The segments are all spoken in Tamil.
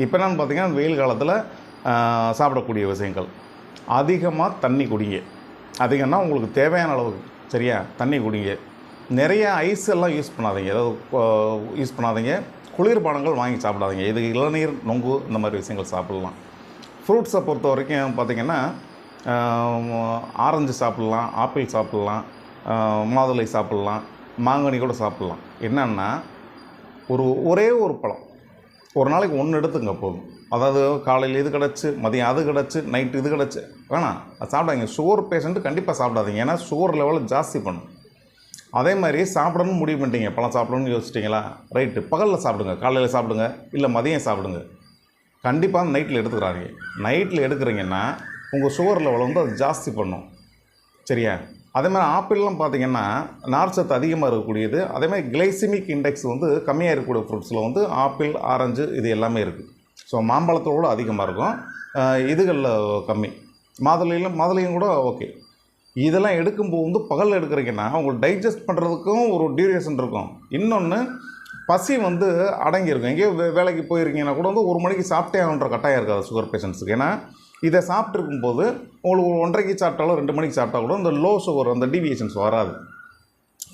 இப்போ என்னன்னு பார்த்தீங்கன்னா, வெயில் காலத்தில் சாப்பிடக்கூடிய விஷயங்கள். அதிகமாக தண்ணி குடிங்க. அதிகம்னா உங்களுக்கு தேவையான அளவுக்கு சரியா தண்ணி குடிங்க. நிறைய ஐஸ் எல்லாம் யூஸ் பண்ணாதீங்க. ஏதாவது யூஸ் பண்ணாதீங்க. குளிர்பானங்கள் வாங்கி சாப்பிடாதீங்க. இது இளநீர், நொங்கு இந்த மாதிரி விஷயங்கள் சாப்பிட்லாம். ஃப்ரூட்ஸை பொறுத்த வரைக்கும் பார்த்திங்கன்னா, ஆரஞ்சு சாப்பிட்லாம், ஆப்பிள் சாப்பிட்லாம், மாதுளை சாப்பிட்லாம், மாங்கனி கூட சாப்பிட்லாம். என்னென்னா ஒரே ஒரு பழம் ஒரு நாளைக்கு ஒன்று எடுத்துங்க போதும். அதாவது காலையில் இது கிடச்சி, மதியம் அது கிடச்சி, நைட்டு இது கிடச்சி வேணாம் அது சாப்பிடாதீங்க. சுகர் பேஷண்ட்டு கண்டிப்பாக சாப்பிடாதீங்க. ஏன்னா சுகர் லெவலை ஜாஸ்தி பண்ணும். அதே மாதிரி சாப்பிடணும்னு முடிவு பண்ணிட்டீங்க, பழம் சாப்பிடணும்னு யோசிச்சிட்டிங்களா, ரைட்டு, பகலில் சாப்பிடுங்க, காலையில் சாப்பிடுங்க, இல்லை மதியம் சாப்பிடுங்க. கண்டிப்பாக நைட்டில் எடுத்துக்கிறாங்க. நைட்டில் எடுக்கிறீங்கன்னா உங்கள் சுகர் லெவலை வந்து அது ஜாஸ்தி பண்ணும். சரியா? அதே மாதிரி ஆப்பிள்லாம் பார்த்திங்கன்னா நார்ச்சத்து அதிகமாக இருக்கக்கூடியது. அதே மாதிரி கிளைசிமிக் இண்டெக்ஸ் வந்து கம்மியாக இருக்கக்கூடிய ஃப்ரூட்ஸில் வந்து ஆப்பிள், ஆரஞ்சு இது எல்லாமே இருக்குது. ஸோ மாம்பழத்தோடு அதிகமாக இருக்கும், இதுகளில் கம்மி. மாதுளையும் கூட ஓகே. இதெல்லாம் எடுக்கும்போது வந்து பகலில் எடுக்கிறீங்கன்னா உங்களுக்கு டைஜஸ்ட் பண்ணுறதுக்கும் ஒரு டியூரேஷன் இருக்கும். இன்னொன்று பசி வந்து அடங்கியிருக்கும். எங்கேயோ வேலைக்கு போயிருக்கீங்கன்னா கூட வந்து 1 மணிக்கு சாப்பிட்டே ஆகுன்ற கட்டாயம் இருக்காது சுகர் பேஷண்ட்ஸுக்கு. ஏன்னா இதை சாப்பிட்ருக்கும்போது உங்களுக்கு 1:30க்கு சாப்பிட்டாலும் 2 மணிக்கு சாப்பிட்டா கூட இந்த லோ சுகர் அந்த டீவியேஷன்ஸ் வராது.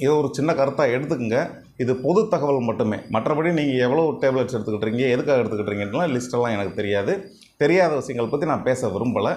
இதை ஒரு சின்ன கருத்தாக எடுத்துக்கங்க. இது பொது தகவல் மட்டுமே. மற்றபடி நீங்கள் எவ்வளோ டேப்லெட்ஸ் எடுத்துக்கிட்டுறீங்க, எதுக்காக எடுத்துக்கிட்டுறீங்கலாம் லிஸ்ட்டெல்லாம் எனக்கு தெரியாது. தெரியாத விஷயங்கள் பற்றி நான் பேச விரும்பலை.